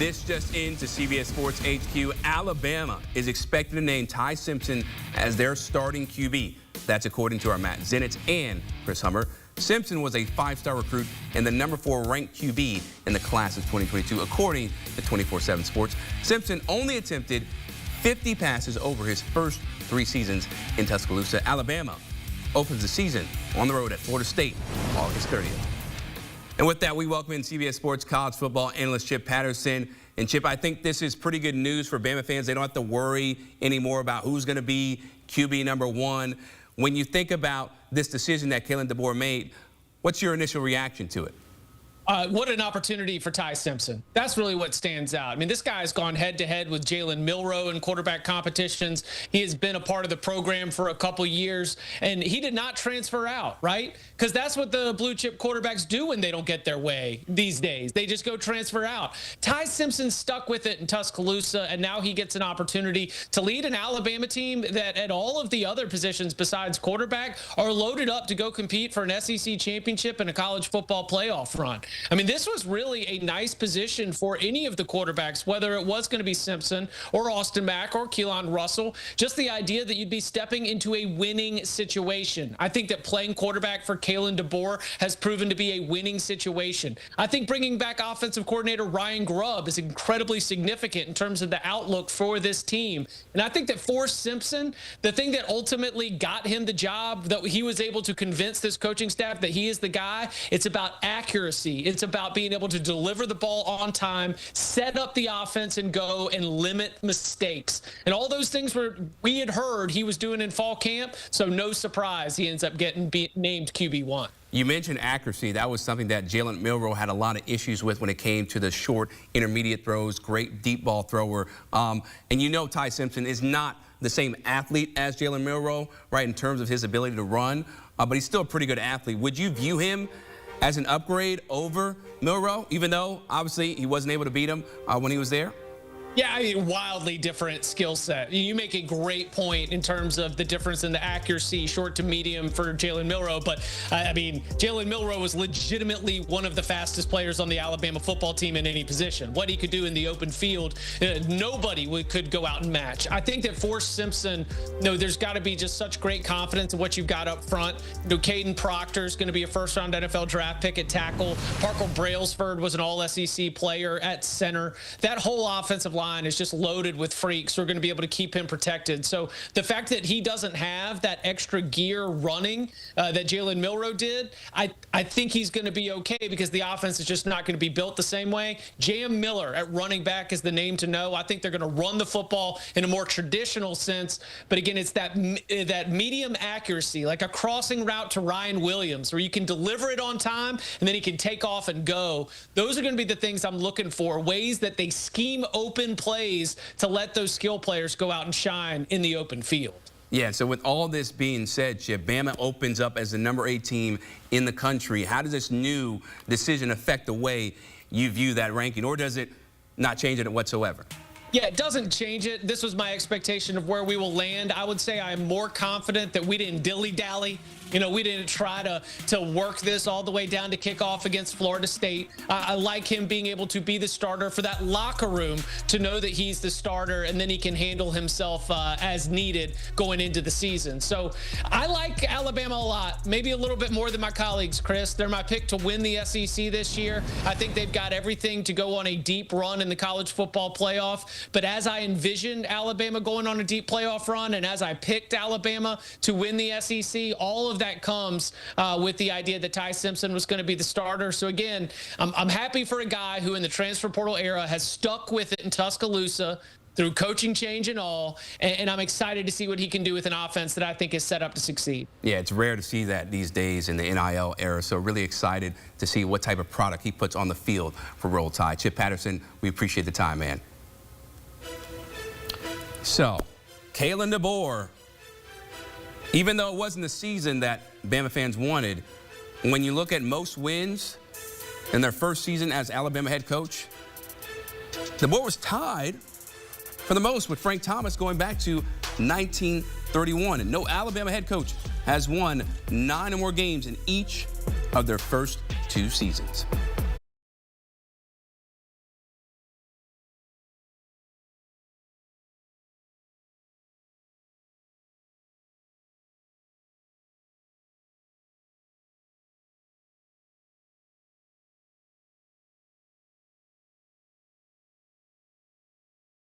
This just into CBS Sports HQ. Alabama is expected to name Ty Simpson as their starting QB. That's according to our Matt Zenitz and Chris Hummer. Simpson was a 5-star recruit and the #4 ranked QB in the class of 2022, according to 24/7 Sports. Simpson only attempted 50 passes over his first 3 seasons in Tuscaloosa. Alabama opens the season on the road at Florida State, August 30th. And with that, we welcome in CBS Sports college football analyst Chip Patterson. And Chip, I think this is pretty good news for Bama fans. They don't have to worry anymore about who's going to be QB #1. When you think about this decision that Kalen DeBoer made, what's your initial reaction to it? What an opportunity for Ty Simpson. That's really what stands out. I mean, this guy's gone head-to-head with Jalen Milroe in quarterback competitions. He has been a part of the program for a couple years, and he did not transfer out, right? Because that's what the blue-chip quarterbacks do when they don't get their way these days. They just go transfer out. Ty Simpson stuck with it in Tuscaloosa, and now he gets an opportunity to lead an Alabama team that at all of the other positions besides quarterback are loaded up to go compete for an SEC championship and a college football playoff run. I mean, this was really a nice position for any of the quarterbacks, whether it was going to be Simpson or Austin Mack or Keelan Russell. Just the idea that you'd be stepping into a winning situation. I think that playing quarterback for Kalen DeBoer has proven to be a winning situation. I think bringing back offensive coordinator Ryan Grubb is incredibly significant in terms of the outlook for this team. And I think that for Simpson, the thing that ultimately got him the job, that he was able to convince this coaching staff that he is the guy, it's about accuracy. It's about being able to deliver the ball on time, set up the offense and go and limit mistakes. And all those things we had heard he was doing in fall camp, so no surprise he ends up getting named QB1. You mentioned accuracy. That was something that Jalen Milroe had a lot of issues with when it came to the short, intermediate throws, great deep ball thrower. And you know Ty Simpson is not the same athlete as Jalen Milroe, right, in terms of his ability to run, but he's still a pretty good athlete. Would you view him as an upgrade over Milroe, even though obviously he wasn't able to beat him when he was there? Yeah, I mean, wildly different skill set. You make a great point in terms of the difference in the accuracy, short to medium for Jalen Milroe. But, I mean, Jalen Milroe was legitimately one of the fastest players on the Alabama football team in any position. What he could do in the open field, nobody could go out and match. I think that for Simpson, there's got to be just such great confidence in what you've got up front. Caden Proctor is going to be a first-round NFL draft pick at tackle. Parker Brailsford was an all-SEC player at center. That whole offensive line is just loaded with freaks who are going to be able to keep him protected. So the fact that he doesn't have that extra gear running that Jalen Milroe did, I think he's going to be okay because the offense is just not going to be built the same way. J.M. Miller at running back is the name to know. I think they're going to run the football in a more traditional sense. But again, it's that medium accuracy, like a crossing route to Ryan Williams, where you can deliver it on time and then he can take off and go. Those are going to be the things I'm looking for, ways that they scheme open plays to let those skill players go out and shine in the open field. Yeah, so with all this being said, Chip, Bama opens up as the #8 team in the country. How does this new decision affect the way you view that ranking, or does it not change it whatsoever? Yeah, it doesn't change it. This was my expectation of where we will land. I would say I'm more confident that we didn't dilly-dally. We didn't try to work this all the way down to kickoff against Florida State. I like him being able to be the starter for that locker room, to know that he's the starter and then he can handle himself as needed going into the season. So I like Alabama a lot, maybe a little bit more than my colleagues, Chris. They're my pick to win the SEC this year. I think they've got everything to go on a deep run in the college football playoff. But as I envisioned Alabama going on a deep playoff run, and as I picked Alabama to win the SEC, all of that comes with the idea that Ty Simpson was going to be the starter. So again, I'm happy for a guy who in the transfer portal era has stuck with it in Tuscaloosa through coaching change and all, and I'm excited to see what he can do with an offense that I think is set up to succeed. Yeah, it's rare to see that these days in the NIL era, so really excited to see what type of product he puts on the field for Roll Tide. Chip Patterson, we appreciate the time, man. So, Kalen DeBoer, even though it wasn't the season that Bama fans wanted, when you look at most wins in their first season as Alabama head coach, DeBoer was tied for the most with Frank Thomas going back to 1931. And no Alabama head coach has won 9 or more games in each of their first 2 seasons.